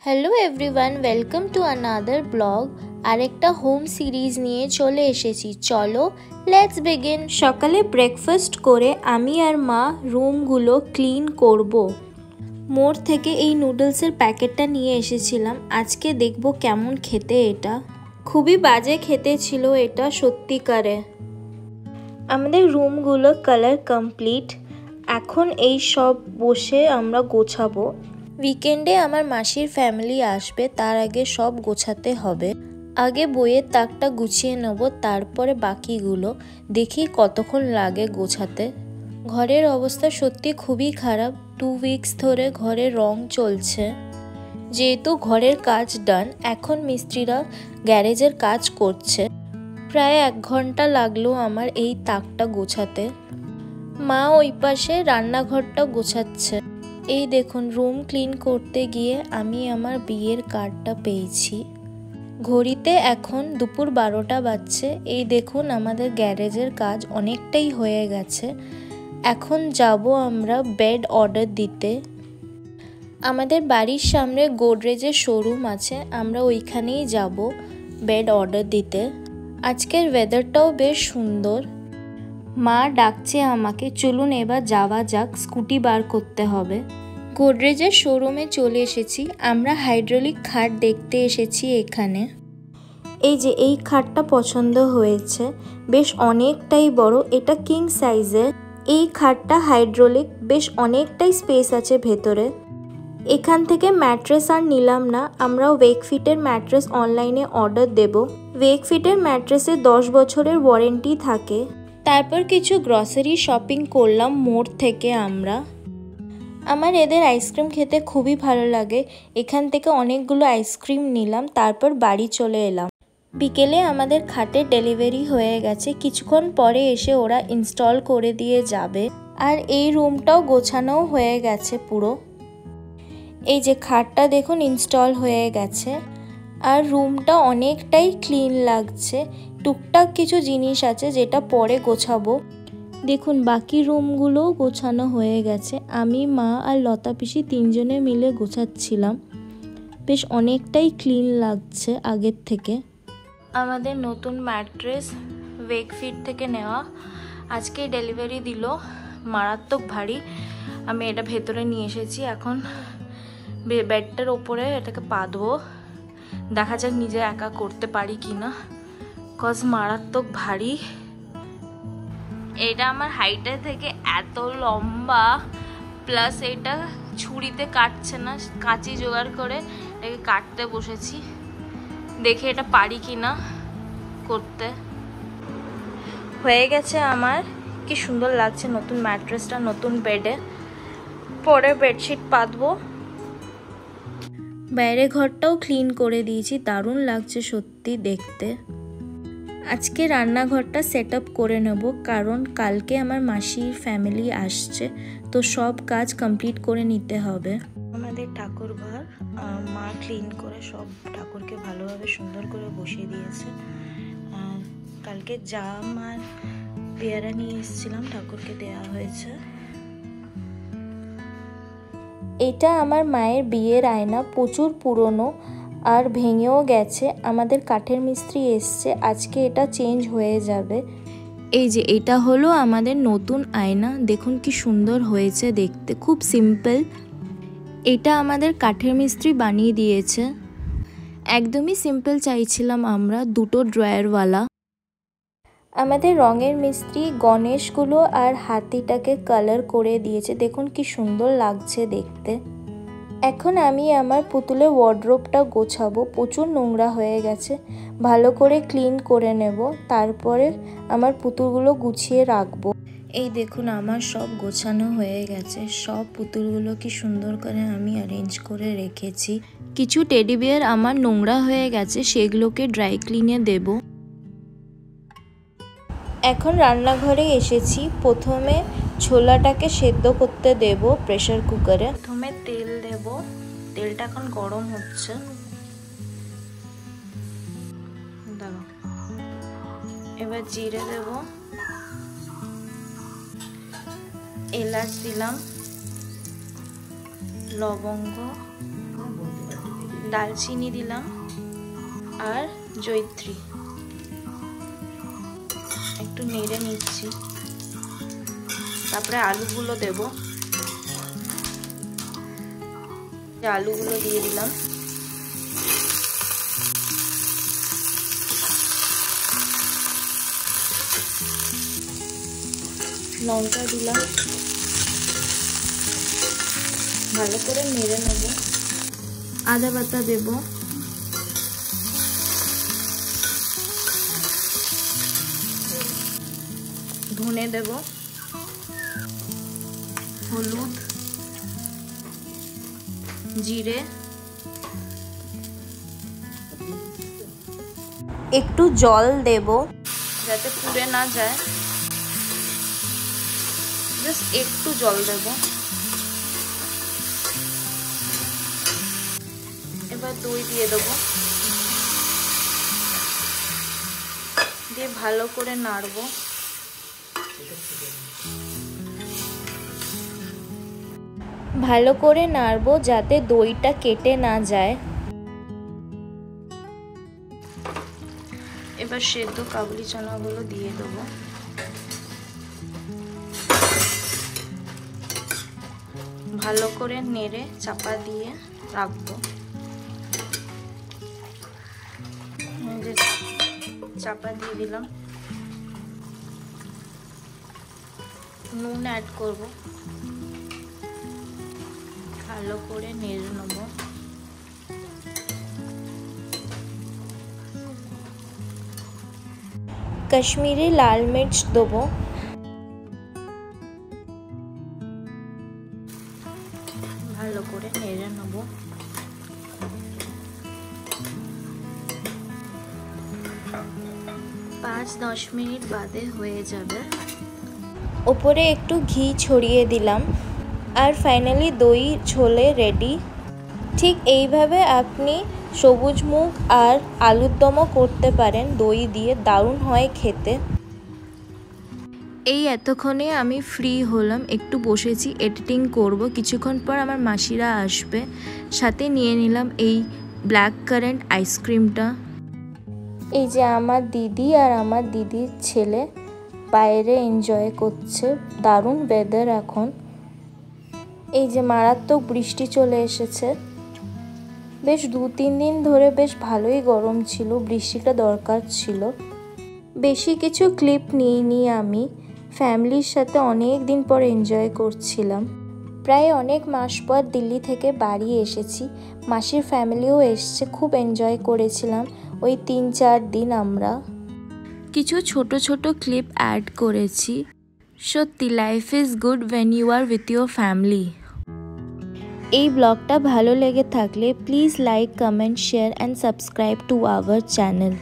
Hello everyone, welcome to another blog. আরেকটা home series নিয়ে চলে এসেছি। চলো লেটস বিগিন। সকালে ব্রেকফাস্ট করে আমি আর মা রুমগুলো ক্লিন করব। মোড় থেকে এই নুডলসের প্যাকেটটা নিয়ে এসেছিলাম। আজকে দেখব কেমন খেতে এটা। খুবই বাজে খেতে ছিল এটা সত্যিকারে। আমাদের রুমগুলো কালার কমপ্লিট। এখন এই সব বসে আমরা গোছাবো। উইকেন্ডে আমার মাসির ফ্যামিলি আসবে, তার আগে সব গোছাতে হবে। আগে বইয়ের তাকটা গুছিয়ে নেব, তারপরে বাকিগুলো। দেখি কতক্ষণ লাগে গোছাতে। ঘরের অবস্থা সত্যি খুবই খারাপ। 2 উইকস ধরে ঘরে রং চলছে। যেহেতু ঘরের কাজ ডান, এখন মিস্ত্রিরা গ্যারেজের কাজ করছে। প্রায় 1 ঘন্টা লাগলো আমার এই তাকটা গোছাতে। মা ওই পাশে রান্নাঘরটা গোছাচ্ছে। এই দেখুন, রুম ক্লিন করতে গিয়ে আমি আমার বিয়ের কার্ডটা পেয়েছি। ঘড়িতে এখন দুপুর 12টা বাজছে। এই দেখুন, আমাদের গ্যারেজের কাজ অনেকটাই হয়ে গেছে। এখন যাব আমরা বেড অর্ডার দিতে। আমাদের বাড়ির সামনে গোদরেজের শোরুম আছে, আমরা ওইখানেই যাব বেড অর্ডার দিতে। আজকের ওয়েদারটাও বেশ সুন্দর। মা ডাকছে আমাকে, চলুন এবার যাওয়া যাক, স্কুটি বার করতে হবে। গোদরেজের শোরুমে চলে এসেছি। আমরা হাইড্রোলিক খাট দেখতে এসেছি এখানে। এই যে এই খাটটা পছন্দ হয়েছে, বেশ অনেকটাই বড়, এটা কিং সাইজের। এই খাটটা হাইড্রোলিক, বেশ অনেকটাই স্পেস আছে ভেতরে। এখান থেকে ম্যাট্রেস আর নিলাম না, আমরা ওয়েকফিটের ম্যাট্রেস অনলাইনে অর্ডার দেব। ওয়েকফিটের ম্যাট্রেসে 10 বছরের ওয়ারেন্টি থাকে। তারপর কিছু গ্রসারি শপিং করলাম মোড় থেকে আমরা। আমার এদের আইসক্রিম খেতে খুবই ভালো লাগে। এখান থেকে অনেকগুলো আইসক্রিম নিলাম, তারপর বাড়ি চলে এলাম। বিকেলে আমাদের খাটের ডেলিভারি হয়ে গেছে। কিছুক্ষণ পরে এসে ওরা ইনস্টল করে দিয়ে যাবে। আর এই রুমটাও গোছানোও হয়ে গেছে পুরো। এই যে খাটটা দেখুন ইনস্টল হয়ে গেছে। আর রুমটা অনেকটাই ক্লিন লাগছে। টুকটাক কিছু জিনিস আছে যেটা পরে গোছাবো। দেখুন বাকি রুমগুলোও গোছানো হয়ে গেছে। আমি, মা আর লতা পিসি 3 জনে মিলে গোছাচ্ছিলাম। বেশ অনেকটাই ক্লিন লাগছে আগের থেকে। আমাদের নতুন ম্যাট্রেস ওয়েকফিট থেকে নেওয়া, আজকে ডেলিভারি দিল। মারাত্মক ভারী। আমি এটা ভেতরে নিয়ে এসেছি। এখন বেডটার ওপরে এটাকে পাতবো। দেখা যাক নিজে একা করতে পারি কিনা, কজ মারাত্মক ভারী। এটা আমার হাইটের থেকে এত লম্বা, প্লাস এটা ছুরিতে কাটছে না, কাঁচি জোগাড় করে এটাকে কাটতে বসেছি। দেখে এটা পারি কিনা করতে। হয়ে গেছে আমার। কি সুন্দর লাগছে নতুন ম্যাট্রেসটা নতুন বেডে। পরে বেডশিট পাতবো। বাইরে ঘরটাও ক্লিন করে দিয়েছি, দারুণ লাগছে সত্যি দেখতে। আজকে রান্নাঘরটা সেট আপ করে নেব, কারণ কালকে আমার মাসির ফ্যামিলি আসছে, তো সব কাজ কমপ্লিট করে নিতে হবে। আমাদের ঠাকুর ঘর মা ক্লিন করে সব ঠাকুরকে ভালোভাবে সুন্দর করে বসিয়ে দিয়েছে। কালকে জাম আর পেয়ারা নিয়ে এসেছিলাম, ঠাকুরকে দেওয়া হয়েছে। এটা আমার মায়ের বিয়ের আয়না, প্রচুর পুরনো আর ভেঙেও গেছে। আমাদের কাঠের মিস্ত্রি এসছে, আজকে এটা চেঞ্জ হয়ে যাবে। এই যে এটা হলো আমাদের নতুন আয়না, দেখুন কি সুন্দর হয়েছে দেখতে, খুব সিম্পল। এটা আমাদের কাঠের মিস্ত্রি বানিয়ে দিয়েছে। একদমই সিম্পল চাইছিলাম আমরা, 2টো ড্রয়ারওয়ালা। আমাদের রঙের মিস্ত্রি গণেশগুলো আর হাতিটাকে কালার করে দিয়েছে, দেখুন কি সুন্দর লাগছে দেখতে। এখন আমি আমার পুতুলের ওয়ার্ড্রোবটা গোছাবো, প্রচুর নোংরা হয়ে গেছে, ভালো করে ক্লিন করে নেব, তারপরে আমার পুতুলগুলো গুছিয়ে রাখবো। এই দেখুন আমার সব গোছানো হয়ে গেছে। সব পুতুলগুলো কি সুন্দর করে আমি অ্যারেঞ্জ করে রেখেছি। কিছু টেডি বিয়ার আমার নোংরা হয়ে গেছে, সেগুলোকে ড্রাই ক্লিনে দেব। এখন রান্নাঘরে এসেছি। প্রথমে ছোলাটাকে সেদ্ধ করতে দেব প্রেসার কুকারে। প্রথমে তেল দেব, তেলটা এখন গরম হচ্ছে। এবার জিরে দেব, এলাচ দিলাম, লবঙ্গ, দালচিনি দিলাম আর জয়িত্রী। একটু নেড়ে নিচ্ছি। তারপরে আলুগুলো দেব। আলুগুলো দিয়ে দিলাম। লঙ্কা দিলাম। ভালো করে নেড়ে নেব। আদা বাটা দেব। ধনে দেব। হলুদ, জিরে, একটু জল দেব যাতে পুড়ে না যায়। জাস্ট একটু জল দেব। এবার দই দিয়ে দেবো। দিয়ে ভালো করে নাড়বো। ভালো করে নাড়বো যাতে দইটা কেটে না যায়। এবার সেদ্ধ কাবুলি চানাগুলো দিয়ে দেবো। ভালো করে নেড়ে চাপা দিয়ে রাখবো। চাপা দিয়ে দিলাম। নুন অ্যাড করব। ভালো করে নেড়ে নেব। কাশ্মীরি লাল মির্চ দেবো। ভালো করে নেড়ে নেব। 5-10 মিনিট বাদে হয়ে যাবে। ওপরে একটু ঘি ছড়িয়ে দিলাম। আর ফাইনালি দই ছোলে রেডি। ঠিক এইভাবে আপনি সবুজ মুগ আর আলুর দমও করতে পারেন দই দিয়ে, দারুণ হয় খেতে। এই এতক্ষণে আমি ফ্রি হলাম, একটু বসেছি এডিটিং করব। কিছুক্ষণ পর আমার মাসিরা আসবে। সাথে নিয়ে নিলাম এই ব্ল্যাক কারেন্ট আইসক্রিমটা। এই যে আমার দিদি আর আমার দিদির ছেলে বাইরে এনজয় করছে। দারুণ ওয়েদার এখন। এই যে মারাত্মক বৃষ্টি চলে এসেছে। বেশ 2-3 দিন ধরে বেশ ভালোই গরম ছিল, বৃষ্টিটা দরকার ছিল। বেশি কিছু ক্লিপ নিইনি আমি। ফ্যামিলির সাথে অনেক দিন পর এনজয় করছিলাম। প্রায় অনেক মাস পর দিল্লি থেকে বাড়ি এসেছি। মাসির ফ্যামিলিও এসছে, খুব এনজয় করেছিলাম ওই 3-4 দিন আমরা। কিছু ছোট ছোট ক্লিপ অ্যাড করেছি। সত্যি life is good when you are with your family. এই ব্লগটা ভালো লেগে থাকলে please like, comment, share and subscribe to our channel.